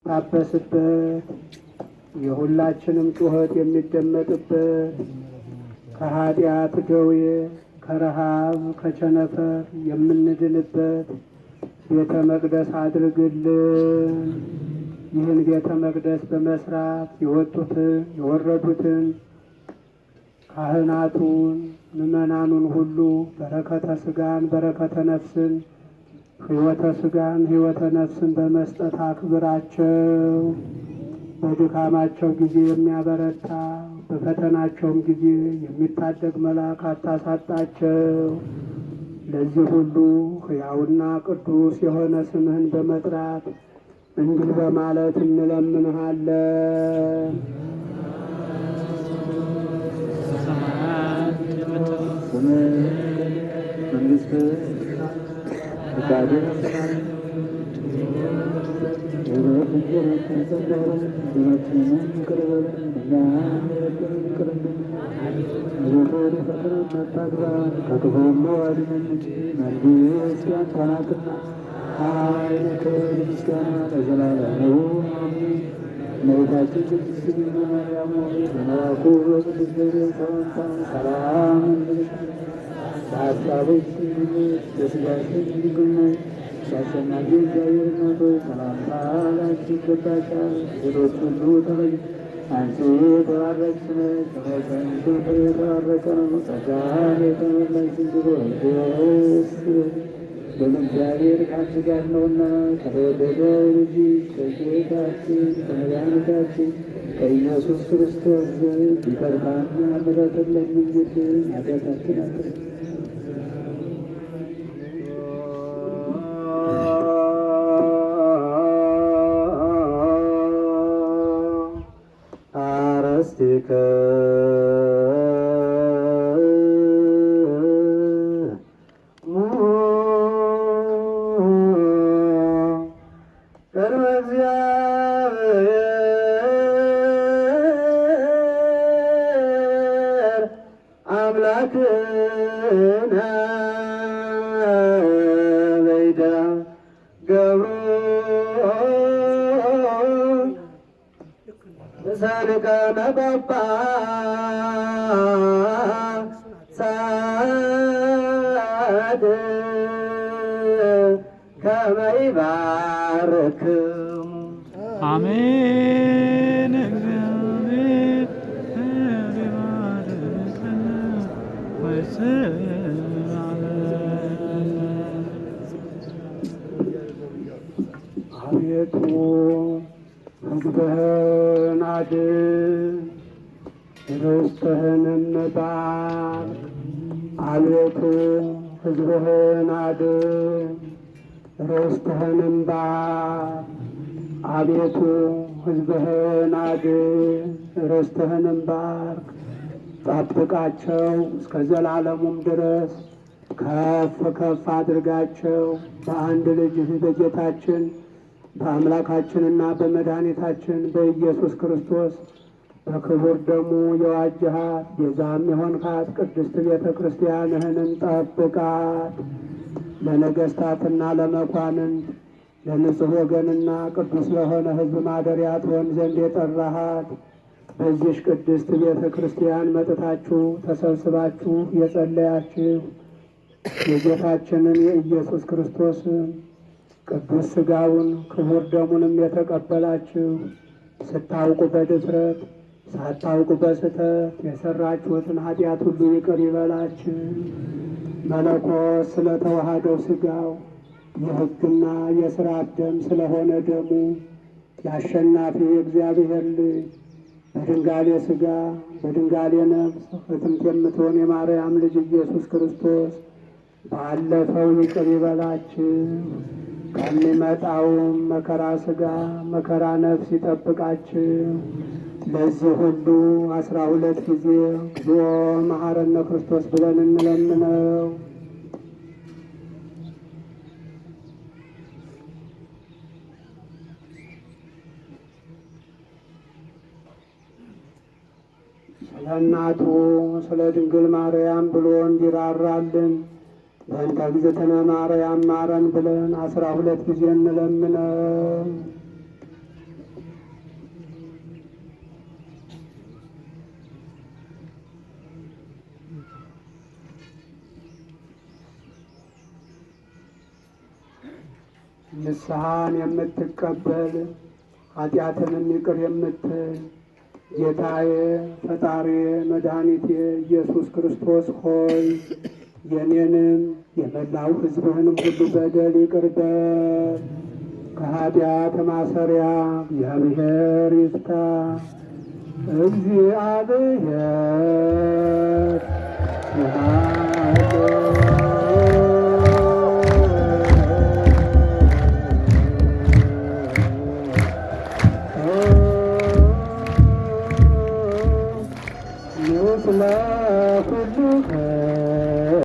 የሚታበስበት የሁላችንም ጩኸት የሚደመጥበት ከኃጢአት ደዌ ከረሃብ ከቸነፈር የምንድንበት ቤተ መቅደስ አድርግልን። ይህን ቤተ መቅደስ በመስራት የወጡትን የወረዱትን ካህናቱን ምዕመናኑን ሁሉ በረከተ ሥጋን በረከተ ነፍስን ሕይወተ ሥጋን ሕይወተ ነፍስን በመስጠት አክብራቸው። በድካማቸው ጊዜ የሚያበረታ በፈተናቸውም ጊዜ የሚታደግ መልአክ አታሳጣቸው። ለዚህ ሁሉ ሕያውና ቅዱስ የሆነ ስምህን በመጥራት እንዲህ በማለት እንለምንሃለን። አንቺ የተባረክሽ ነሽ፣ ከማኅፀንሽ ፍሬ የተባረከ ነው። ጸጋን የተመላሽ ደስ በእግዚአብሔር ከአንቺ ጋር ነውና ከተወደደው ልጅሽ ከጌታችን ከመድኃኒታችን ከኢየሱስ ክርስቶስ ዘንድ ይቅርታና ምሕረትን ለምኝልን ኃጢአታችንን አትርፍ። አረስቲከ ቅድመ እግዚአብሔር አምላክነ በይዳ ገብሮ ሰልከነ ጳጳሳት ከመ ይባርክሙ። አሜን። እግዚአብሔር ይባርከን አቤቱ ሕዝብህን አድን፣ ርስትህንም ባርክ። አቤቱ ሕዝብህን አድን፣ ርስትህንም ባርክ። አቤቱ ሕዝብህን አድን፣ ርስትህንም ባርክ። ጠብቃቸው እስከ ዘላለሙም ድረስ ከፍ ከፍ አድርጋቸው። በአንድ ልጅህ በጌታችን በአምላካችንና በመድኃኒታችን በኢየሱስ ክርስቶስ በክቡር ደሙ የዋጅሃት ቤዛም የሆንካት ቅድስት ቤተ ክርስቲያንህንም ጠብቃት። ለነገሥታትና ለመኳንንት ለንጹሕ ወገንና ቅዱስ ለሆነ ሕዝብ ማደሪያ ትሆን ዘንድ የጠራሃት በዚሽ ቅድስት ቤተ ክርስቲያን መጥታችሁ ተሰብስባችሁ የጸለያችሁ የጌታችንን የኢየሱስ ክርስቶስን ቅዱስ ሥጋውን ክቡር ደሙንም የተቀበላችሁ ስታውቁ በድፍረት ሳታውቁ በስተት የሠራችሁትን ኃጢአት ሁሉ ይቅር ይበላችሁ። መለኮት ስለ ተዋሃደው ሥጋው የሕግና የሥርዓት ደም ስለሆነ ደሙ የአሸናፊ የእግዚአብሔር ልጅ በድንጋሌ ሥጋ በድንጋሌ ነፍስ ሕትምት የምትሆን የማርያም ልጅ ኢየሱስ ክርስቶስ ባለፈው ይቅር ይበላችሁ። ከሚመጣውም መከራ ሥጋ መከራ ነፍስ ይጠብቃችሁ። ለዚህ ሁሉ 12 ጊዜ እግዚኦ መሐረነ ክርስቶስ ብለን እንለምነው። ስለ እናቱ ስለ ድንግል ማርያም ብሎ እንዲራራልን በእንተ እግዝእትነ ማርያም ማረን ብለን 12 ጊዜ እንለምነው። ንስሐን የምትቀበል ኃጢአትንም ይቅር የምትል ጌታዬ ፈጣሪ መድኃኒቴ ኢየሱስ ክርስቶስ ሆይ የኔንም የመላው ሕዝብህንም ሁሉ በደል ይቅር በል። ከኃጢአት ማሰሪያ እግዚአብሔር ይፍታ። እግዚአብሔር